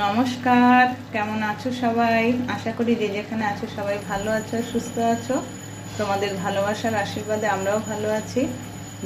নমস্কার, কেমন আছো সবাই? আশা করি যে যেখানে আছো সবাই ভালো আছো, সুস্থ আছো। তোমাদের ভালোবাসার আশীর্বাদে আমরাও ভালো আছি।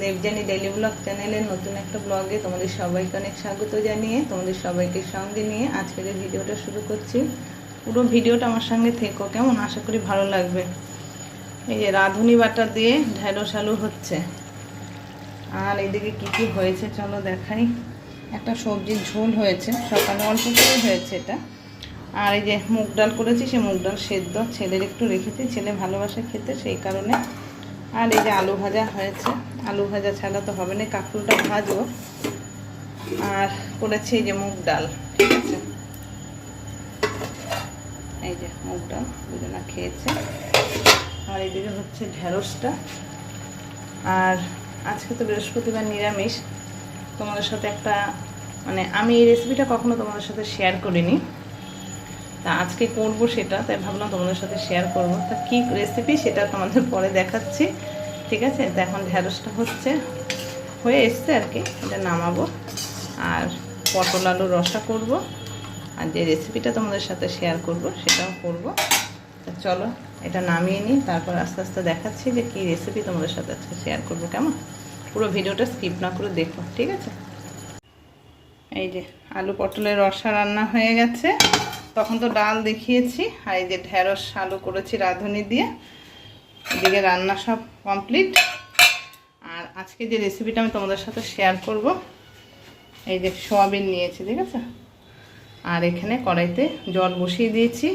দেবযানী ডেইলি ব্লগ চ্যানেলের নতুন একটা ব্লগে তোমাদের সবাইকে অনেক স্বাগত জানিয়ে তোমাদের সবাইকে সঙ্গে নিয়ে আজকের এই ভিডিওটা শুরু করছি। পুরো ভিডিওটা আমার সঙ্গে থেকো, কেমন? আশা করি ভালো লাগবে। এই যে রাঁধুনি বাটা দিয়ে ঢেঁড়স আলু হচ্ছে। আর এদিকে কি কি হয়েছে চলো দেখাই। একটা সবজির ঝোল হয়েছে, সকালে অল্প করে হয়েছে এটা। আর এই যে মুগ ডাল করেছি, সে মুগ ডাল সেদ্ধ ছেলের একটু রেখেছি, ছেলে ভালোবাসে খেতে সেই কারণে। আর এই যে আলু ভাজা হয়েছে, আলু ভাজা ছাড়া তো হবে না, কাঁকরোলটা ভাজবো। আর করেছি এই যে মুগ ডাল, ঠিক আছে। এই যে মুগ ডাল দুজনা খেয়েছে। আর এদিকে হচ্ছে ঢেঁড়সটা। আর আজকে তো বৃহস্পতিবার, নিরামিষ। তোমাদের সাথে একটা আমি এই রেসিপিটা কখনো তোমাদের সাথে শেয়ার করিনি, তা আজকে করব সেটা, তাই ভাবলাম তোমাদের সাথে শেয়ার করব। তা কী রেসিপি সেটা তোমাদের পরে দেখাচ্ছি, ঠিক আছে। তো এখন ঢেঁড়সটা হয়ে এসছে আর কি, এটা নামাবো। আর পটল আলু রসা করব, আর যে রেসিপিটা তোমাদের সাথে শেয়ার করব সেটাও করব। তা চলো এটা নামিয়ে নিই, তারপর আস্তে আস্তে দেখাচ্ছি যে কী রেসিপি তোমাদের সাথে আজকে শেয়ার করব, কেমন? পুরো ভিডিওটা স্কিপ না করে দেখো, ঠিক আছে। এই যে আলু পটলের রসা রান্না হয়ে গেছে, তখন তো ডাল দেখিয়েছি। আর এই যে ঢেঁড়স আলু করেছি রাঁধুনি দিয়ে, এদিকে রান্না সব কমপ্লিট। আর আজকে যে রেসিপিটা আমি তোমাদের সাথে শেয়ার করব, এই যে সয়াবিন নিয়েছি, ঠিক আছে। আর এখানে কড়াইতে জল বসিয়ে দিয়েছি,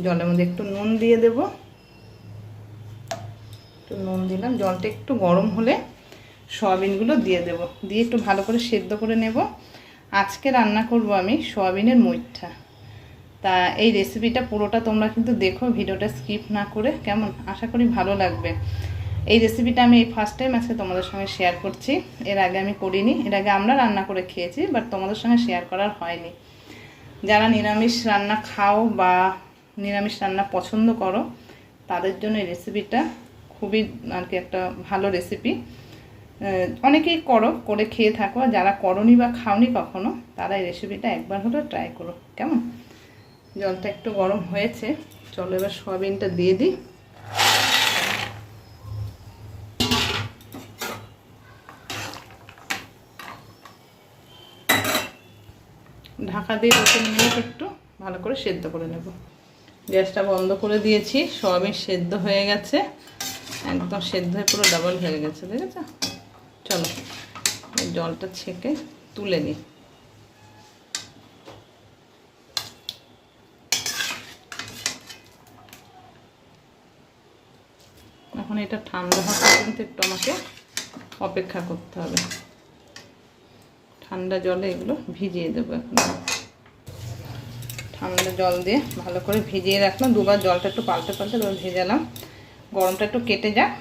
জলের মধ্যে একটু নুন দিয়ে দেব। একটু নুন দিলাম, জলটা একটু গরম হলে সয়াবিনগুলো দিয়ে দেব, দিয়ে একটু ভালো করে সেদ্ধ করে নেব। আজকে রান্না করব আমি সয়াবিনের মুইঠা। তা এই রেসিপিটা পুরোটা তোমরা কিন্তু দেখো, ভিডিওটা স্কিপ না করে, কেমন? আশা করি ভালো লাগবে। এই রেসিপিটা আমি এই ফার্স্ট টাইম আজকে তোমাদের সঙ্গে শেয়ার করছি, এর আগে আমি করিনি। এর আগে আমরা রান্না করে খেয়েছি, বাট তোমাদের সঙ্গে শেয়ার করার হয়নি। যারা নিরামিষ রান্না খাও বা নিরামিষ রান্না পছন্দ করো, তাদের জন্য এই রেসিপিটা খুবই আর কি একটা ভালো রেসিপি। অনেকেই করে খেয়ে থাকো, যারা করনি বা খাওনি কখনো, তারা এই রেসিপিটা একবার হলে ট্রাই করো, কেমন? জলটা একটু গরম হয়েছে, চলো এবার সয়াবিনটা দিয়ে দিই। ঢাকা দিয়ে 2-3 মিনিট একটু ভালো করে সেদ্ধ করে নেব। গ্যাসটা বন্ধ করে দিয়েছি, সয়াবিন সেদ্ধ হয়ে গেছে, একদম সেদ্ধ হয়ে পুরো ডাবল হয়ে গেছে, ঠিক আছে। চলো জলটা ছেঁকে তুলে নিই। এখন এটা ঠান্ডা হওয়া পর্যন্ত একটু আমাকে অপেক্ষা করতে হবে। ঠান্ডা জলে এগুলো ভিজিয়ে দেবো। এখন ঠান্ডা জল দিয়ে ভালো করে ভিজিয়ে রাখলাম, দুবার জলটা একটু পাল্টে পাল্টে ভেজালাম, গরমটা একটু কেটে যাক,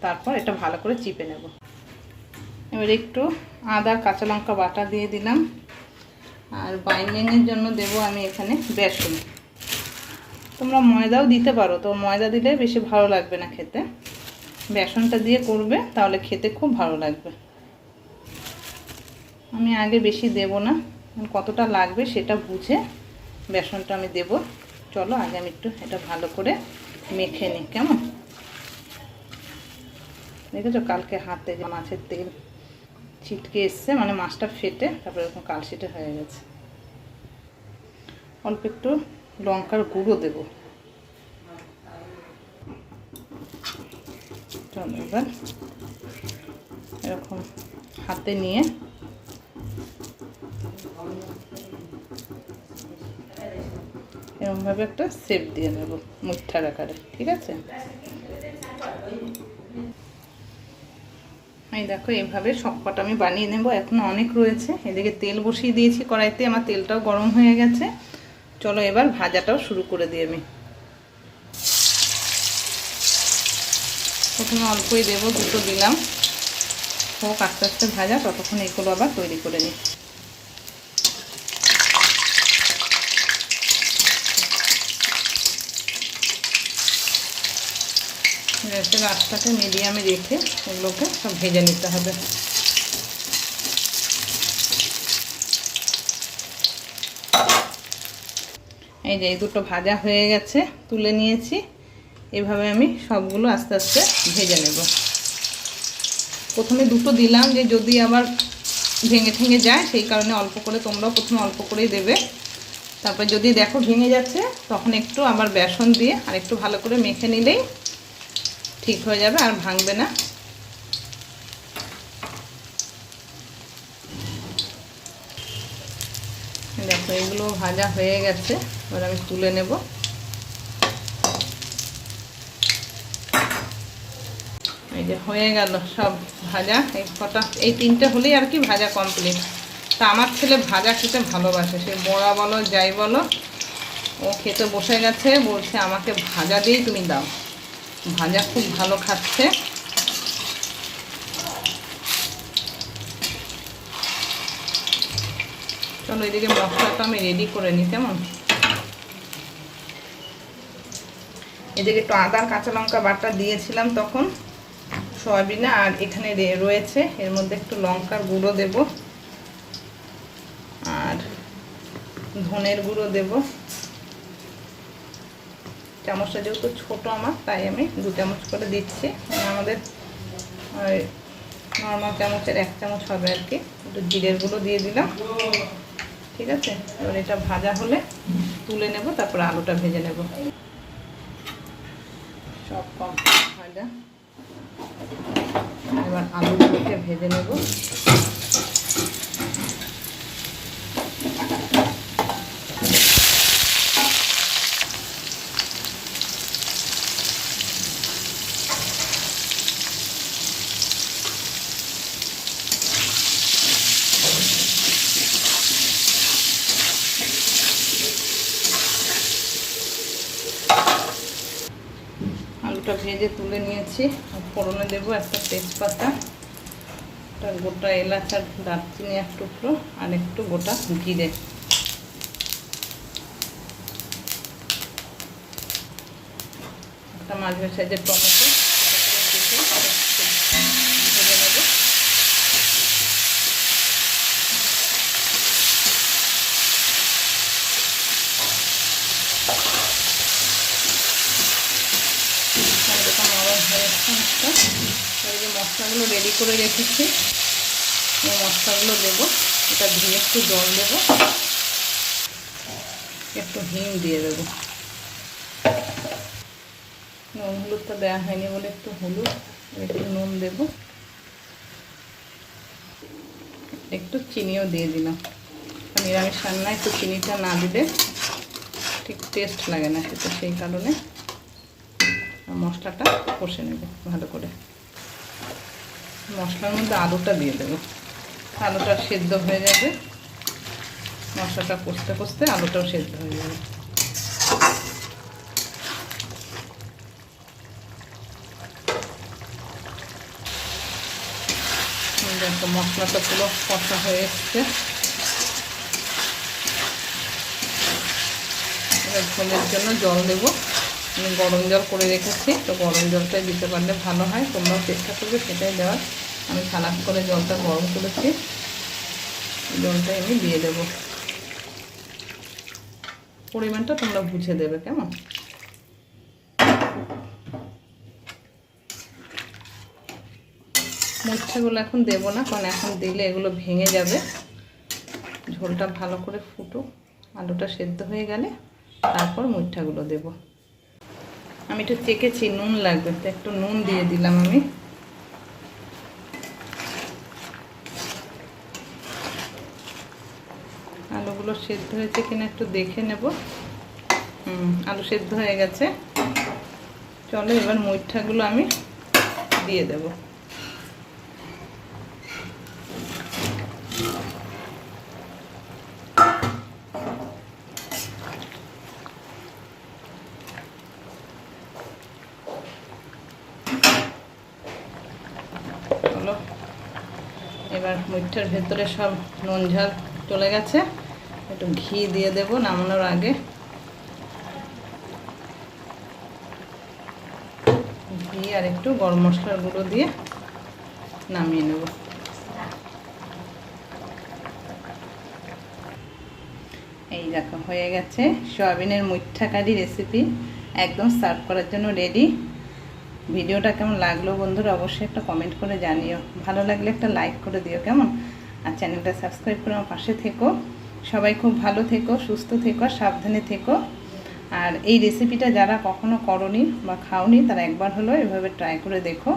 তারপর এটা ভালো করে চিপে নেব। এবার একটু আদা কাঁচা লঙ্কা বাটা দিয়ে দিলাম। আর বাইন্ডিংয়ের জন্য দেব আমি এখানে বেসন। তোমরা ময়দাও দিতে পারো, তো ময়দা দিলে বেশি ভালো লাগবে না খেতে। বেসনটা দিয়ে করবে, তাহলে খেতে খুব ভালো লাগবে। আমি আগে বেশি দেব না, কতটা লাগবে সেটা বুঝে বেসনটা আমি দেব। চলো আগে আমি একটু এটা ভালো করে মেখে নিই, কেমন? দেখেছো কালকে হাতে যে মাছের তেল ছিটকে এসছে, মাছটা ফেটে তারপরে এরকম কালশিটে হয়ে গেছে। অল্প একটু লঙ্কার গুঁড়ো দেব। চলো এবার এরকম হাতে নিয়ে এরকমভাবে একটা শেপ দিয়ে নেব মুঠার আকারে, ঠিক আছে। এই দেখো এইভাবে সবকটা আমি বানিয়ে নেব, এখনো অনেক রয়েছে। এদিকে তেল বসিয়ে দিয়েছি কড়াইতে, আমার তেলটাও গরম হয়ে গেছে। চলো এবার ভাজাটাও শুরু করে দিই। আমি প্রথমে অল্পই দেবো, দুটো দিলাম, হোক আস্তে আস্তে ভাজা, ততক্ষণ এগুলো আবার তৈরি করে নিই। গ্যাসের আঁচটাকে মিডিয়ামে রেখে এগুলোকে সব ভেজে নিতে হবে। এই যে এই দুটো ভাজা হয়ে গেছে, তুলে নিয়েছি। এভাবে আমি সবগুলো আস্তে আস্তে ভেজে নেব। প্রথমে দুটো দিলাম যে যদি আবার ভেঙে ঠেঙে যায়, সেই কারণে অল্প করে, তোমরাও প্রথমে অল্প করেই দেবে। তারপর যদি দেখো ভেঙে যাচ্ছে, তখন একটু আবার বেসন দিয়ে আর একটু ভালো করে মেখে নিলেই ঠিক হয়ে যাবে, আর ভাঙবে না। দেখো এগুলো ভাজা হয়ে গেছে, এবার আমি তুলে নেব। এই যে হয়ে গেল সব ভাজা, এই কটা, এই তিনটে হলেই আর কি ভাজা কমপ্লিট। তা আমার ছেলে ভাজা খেতে ভালোবাসে, সে বড়া বলো যাই বলো, ও খেতে বসে গেছে, বলছে আমাকে ভাজা দিয়েই তুমি দাও। ভাজা খুব ভালো খাচ্ছে। চলো এদিকে মশলাটা আমি রেডি করে নিই, কেমন? এদিকে একটু আদা কাঁচা লঙ্কা বাটা দিয়েছিলাম তখন সয়াবিনে, আর এখানে রয়েছে, এর মধ্যে একটু লঙ্কার গুঁড়ো দেব, আর ধনের গুঁড়ো দেব। চামচটা যেহেতু ছোট আমার, তাই আমি 2 চামচ করে দিচ্ছি। আমাদের নর্মাল চামচের 1 চামচ হবে আর কি। একটু জিরের গুঁড়ো দিয়ে দিলাম, ঠিক আছে। এবার এটা ভাজা হলে তুলে নেব, তারপর আলুটা ভেজে নেব। সব কমপ্লিট ভাজা, এবার আলুগুলোকে ভেজে নেব। আলুটা ভেজে তুলে নিয়েছি। ফোড়নে দেব একটা তেজপাতা, একটা গোটা এলাচ আর দারচিনি 1 টুকরো, আর একটু গোটা জিরে। একটা মাঝারি সাইজের টমেটো ভেজে নেব। মশলাগুলো রেডি করে রেখেছি, এই মশলাগুলো দেবো। এটা ধুয়ে একটু জল দেবো, একটু হিং দিয়ে দেবো। নুন হলুদটা দেওয়া হয়নি বলে একটু হলুদ, একটু নুন দেবো, একটু চিনিও দিয়ে দিলাম। নিরামিষ রান্নায় একটু চিনিটা না দিলে ঠিক টেস্ট লাগে না খেতে, সেই কারণে মশলাটা কষে নেব ভালো করে। মশলার মধ্যে আলুটা দিয়ে দেবো, আলুটা সেদ্ধ হয়ে যাবে। মশলাটা কষতে কষতে আলুটাও সেদ্ধ হয়ে যাবে। দেখো মশলাটা পুরো কষা হয়ে এসছে। এবার ঝোলের জন্য জল দেবো। আমি গরম জল করে রেখেছি, তো গরম জলটাই দিতে পারলে ভালো হয়, তোমরাও চেষ্টা করবে সেটাই দেওয়ার। আমি খালাস করে জলটা গরম করেছি, জলটা আমি দিয়ে দেব। পরিমাণটা তোমরা বুঝে দেবে, কেমন? মুচ্ছাগুলো এখন দেবো না, কারণ এখন দিলে এগুলো ভেঙে যাবে। ঝোলটা ভালো করে ফুটুক, আলুটা সেদ্ধ হয়ে গেলে তারপর মুচ্ছাগুলো দেবো। আমি একটু চেকেছি নুন লাগবে, তো একটু নুন দিয়ে দিলাম আমি। আলুগুলো সেদ্ধ হয়েছে কিনা একটু দেখে নেব। আলু সেদ্ধ হয়ে গেছে। চলো এবার মুইঠাগুলো আমি দিয়ে দেব। চলো এবার মুইঠার ভেতরে সব নুন ঝাল চলে গেছে। একটু ঘি দিয়ে দেব নামানোর আগে। ঘি আর একটু গরম মশলার গুঁড়ো দিয়ে নামিয়ে নেব। এই দেখো হয়ে গেছে সয়াবিনের মুইঠা কারি রেসিপি, একদম সার্ভ করার জন্য রেডি। ভিডিওটা কেমন লাগলো বন্ধুরা অবশ্যই একটা কমেন্ট করে জানিও, ভালো লাগলে একটা লাইক করে দিও কেমন, আর চ্যানেলটা সাবস্ক্রাইব করে আমার পাশে থেকো। সবাই খুব ভালো থেকো, সুস্থ থেকো, সাবধানে থেকো। আর এই রেসিপিটা যারা কখনো করনি বা খাওনি তারা একবার হলেও এভাবে ট্রাই করে দেখো,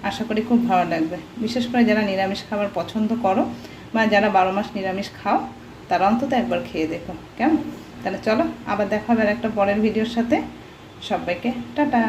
আশা করি খুব ভালো লাগবে। বিশেষ করে যারা নিরামিষ খাবার পছন্দ করো বা যারা 12 মাস নিরামিষ খাও তারা অন্তত একবার খেয়ে দেখো কেমন। তাহলে চলো আবার দেখা হবে আর একটা পরের ভিডিওর সাথে। সবাইকে টাটা।